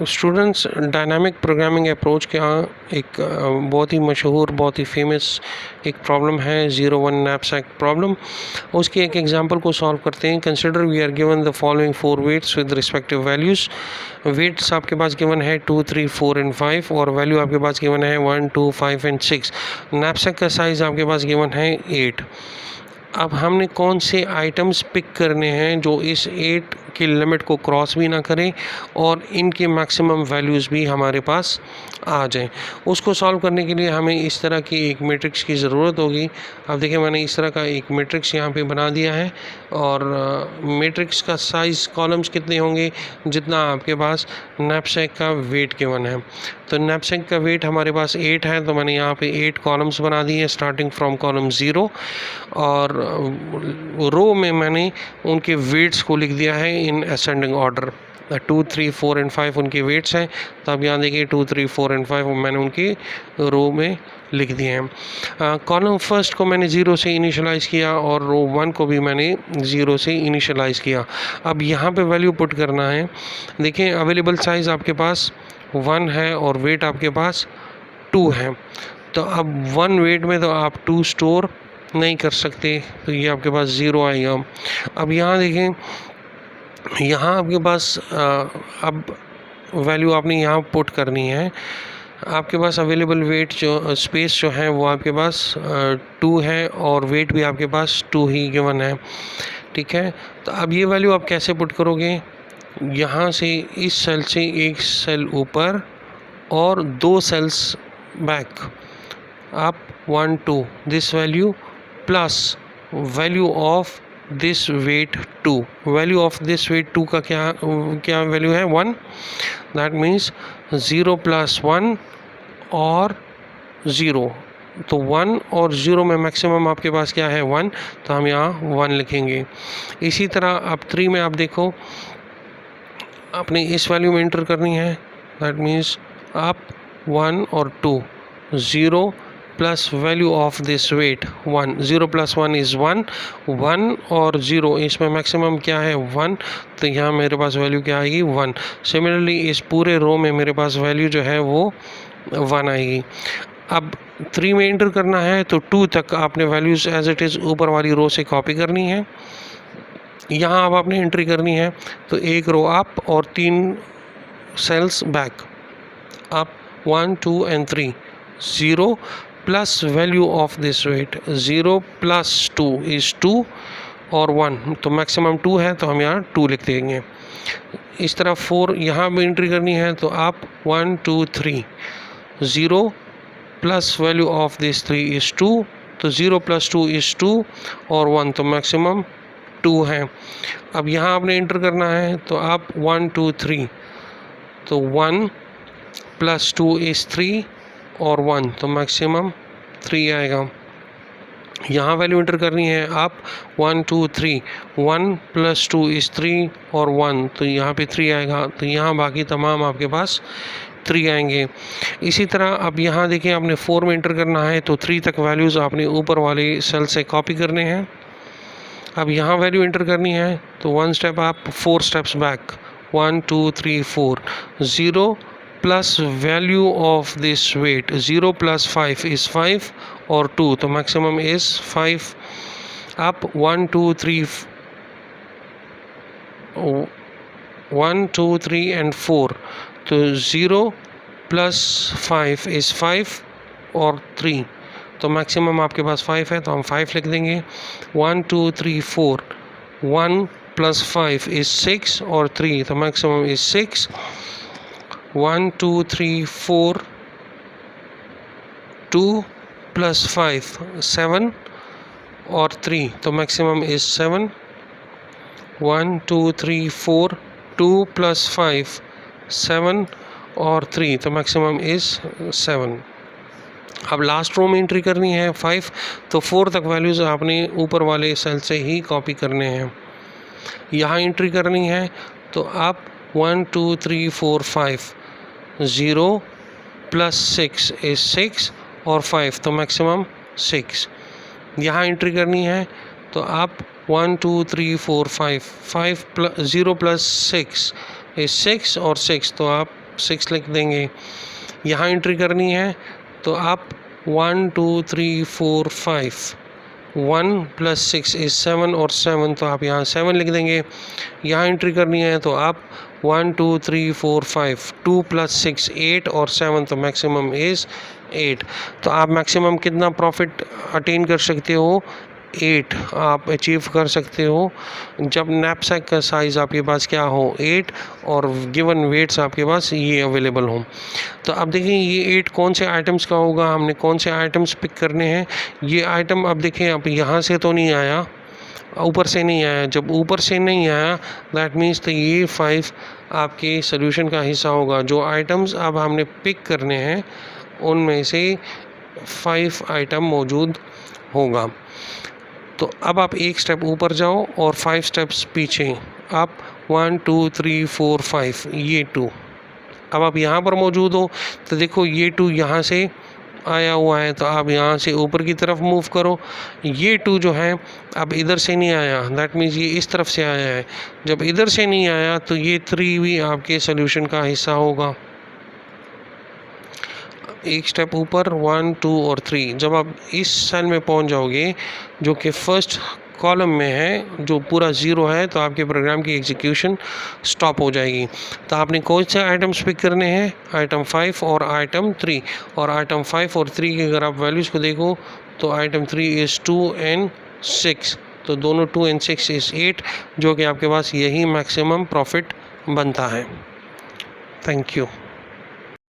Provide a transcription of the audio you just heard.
Students, dynamic programming approach के यहाँ एक बहुत ही मशहूर, बहुत ही फेमस एक प्रॉब्लम है 0-1 नैपसैक प्रॉब्लम। उसकी एक एग्जांपल को सॉल्व करते हैं। Consider we are given the following 4 weights with respective values. Weights आपके पास गिवन है 2, 3, 4 एंड 5 और वैल्यू आपके पास गिवन है 1, 2, 5 एंड 6। नैपसैक का साइज़ आपके पास गिवन है 8। अब हमने कौन से आइटम्स पिक करने हैं जो इस 8 की लिमिट को क्रॉस भी ना करें और इनके मैक्सिमम वैल्यूज़ भी हमारे पास आ जाएं। उसको सॉल्व करने के लिए हमें इस तरह की एक मैट्रिक्स की ज़रूरत होगी। अब देखिए, मैंने इस तरह का एक मैट्रिक्स यहाँ पे बना दिया है और मैट्रिक्स का साइज़ कॉलम्स कितने होंगे, जितना आपके पास नैपसैक का वेट गिवन है। तो नैपसैक का वेट हमारे पास 8 है, तो मैंने यहाँ पे 8 कॉलम्स बना दिए स्टार्टिंग फ्रॉम कॉलम 0 और रो में मैंने उनके वेट्स को लिख दिया है इन असेंडिंग ऑर्डर। 2, 3, 4 एंड 5 उनके वेट्स हैं। तो अब यहाँ देखिए 2, 3, 4 एंड 5 मैंने उनकी रो में लिख दिए हैं। कॉलम फर्स्ट को मैंने 0 से इनिशियलाइज़ किया और रो 1 को भी मैंने 0 से इनिशियलाइज़ किया। अब यहाँ पे वैल्यू पुट करना है। देखिए, अवेलेबल साइज़ आपके पास 1 है और वेट आपके पास 2 है। तो अब 1 वेट में तो आप 2 स्टोर नहीं कर सकते, तो ये आपके पास 0 आएगा। अब यहाँ देखें, यहाँ आपके पास अब वैल्यू आपने यहाँ पुट करनी है। आपके पास अवेलेबल वेट जो स्पेस जो है वो आपके पास 2 है और वेट भी आपके पास 2 ही गिवन है। ठीक है, तो अब ये वैल्यू आप कैसे पुट करोगे? यहाँ से इस सेल से एक सेल ऊपर और 2 सेल्स बैक आप 1, 2 this value plus value of this weight 2। Value of this weight 2 का क्या वैल्यू है? 1। दैट मीन्स 0 + 1 और 0। तो 1 और 0 में मैक्सिमम आपके पास क्या है? 1। तो हम यहाँ 1 लिखेंगे। इसी तरह अब 3 में आप देखो, आपने इस वैल्यू में एंटर करनी है। दैट मीन्स आप 1 और 2, 0 plus value of this weight 1। 0 + 1 is 1। 1 और 0 इसमें मैक्सिमम क्या है? 1। तो यहाँ मेरे पास वैल्यू क्या आएगी? 1। सिमिलरली इस पूरे रो में मेरे पास वैल्यू जो है वो 1 आएगी। अब 3 में एंटर करना है तो 2 तक आपने वैल्यूज़ एज इट इज़ ऊपर वाली रो से कॉपी करनी है। यहाँ अब आपने एंट्री करनी है, तो एक रो अप और 3 cells back. Up 1, 2 and 3। 0 plus value of this weight 0 + 2 is 2 और 1। तो मैक्सिमम 2 है, तो हम यहाँ 2 लिख देंगे। इस तरह 4 यहाँ भी एंट्री करनी है, तो आप 1, 2, 3। 0 plus value of this 3 is 2। तो 0 + 2 इज़ 2 और 1। तो मैक्सिमम 2 है। अब यहाँ आपने एंटर करना है, तो आप 1, 2, 3। तो 1 + 2 इज़ 3 और 1। तो मैक्सिमम 3 आएगा। यहाँ वैल्यू एंटर करनी है आप 1, 2, 3। 1 + 2 इज़ 3 और 1। तो यहाँ पे 3 आएगा। तो यहाँ बाकी तमाम आपके पास 3 आएंगे। इसी तरह अब यहाँ देखिए, आपने 4 में एंटर करना है, तो 3 तक वैल्यूज़ आपने ऊपर वाले सेल से कॉपी करने हैं। अब यहाँ वैल्यू एंटर करनी है, तो 1 स्टेप आप 4 steps back. 1, 2, 3, 4। 0 plus value of this weight 0 + 5 is 5 और 2। तो मैक्सिमम इज़ 5। आप 1, 2, 3 1, 2, 3 एंड 4। तो 0 + 5 इज़ 5 और 3। तो मैक्सिमम आपके पास 5 है, तो हम 5 लिख देंगे। 1, 2, 3, 4। 1 + 5 इज़ 6 और 3। तो मैक्सिमम इज़ 6। 1, 2, 3, 4। 2 + 5 7 और 3। तो मैक्सिमम इज़ 7। 1, 2, 3, 4। 2 + 5 7 और 3। तो मैक्सिमम इज़ 7। अब लास्ट रो में एंट्री करनी है 5। तो 4 तक वैल्यूज़ आपने ऊपर वाले सेल से ही कॉपी करने हैं। यहाँ एंट्री करनी है, तो आप 1, 2, 3, 4, 5। 0 + 6 इज़ 6 और 5। तो मैक्सिमम 6। यहाँ एंट्री करनी है, तो आप 1, 2, 3, 4, 5। 0 + 6 इज़ 6 और 6। तो आप 6 लिख देंगे। यहाँ एंट्री करनी है तो आप 1 2 3 4 5, 1 + 6 इज़ 7 और 7 तो आप यहाँ 7 लिख देंगे। यहाँ एंट्री करनी है तो आप 1 2 3 4 5, 2 + 6 8 और 7 तो मैक्सिमम इज़ 8। तो आप मैक्सिमम कितना प्रॉफिट अटेन कर सकते हो? 8 आप अचीव कर सकते हो जब नैपसैक का साइज़ आपके पास क्या हो, 8, और गिवन वेट्स आपके पास ये अवेलेबल हो। तो अब देखिए ये 8 कौन से आइटम्स का होगा, हमने कौन से आइटम्स पिक करने हैं। ये आइटम अब देखिए अब यहाँ से तो नहीं आया, ऊपर से नहीं आया। जब ऊपर से नहीं आया दैट मीन्स तो ये 5 आपके सोल्यूशन का हिस्सा होगा। जो आइटम्स अब हमने पिक करने हैं उनमें से 5 आइटम मौजूद होगा। तो अब आप एक स्टेप ऊपर जाओ और 5 स्टेप्स पीछे, आप 1 2 3 4 5, ये 2 अब आप यहाँ पर मौजूद हो। तो देखो ये 2 यहाँ से आया हुआ है तो आप यहाँ से ऊपर की तरफ मूव करो। ये 2 जो है अब इधर से नहीं आया, दैट मीन्स ये इस तरफ से आया है। जब इधर से नहीं आया तो ये 3 भी आपके सोल्यूशन का हिस्सा होगा। एक स्टेप ऊपर 1 2 और 3। जब आप इस सेल में पहुंच जाओगे जो कि फर्स्ट कॉलम में है, जो पूरा 0 है, तो आपके प्रोग्राम की एग्जीक्यूशन स्टॉप हो जाएगी। तो आपने कौन से आइटम्स पिक करने हैं? आइटम 5 और आइटम 3। और आइटम 5 और 3 की अगर आप वैल्यूज़ को देखो तो आइटम 3 इज़ 2 and 6, तो दोनों 2 and 6 इज़ 8, जो कि आपके पास यही मैक्सिमम प्रॉफिट बनता है। Thank you.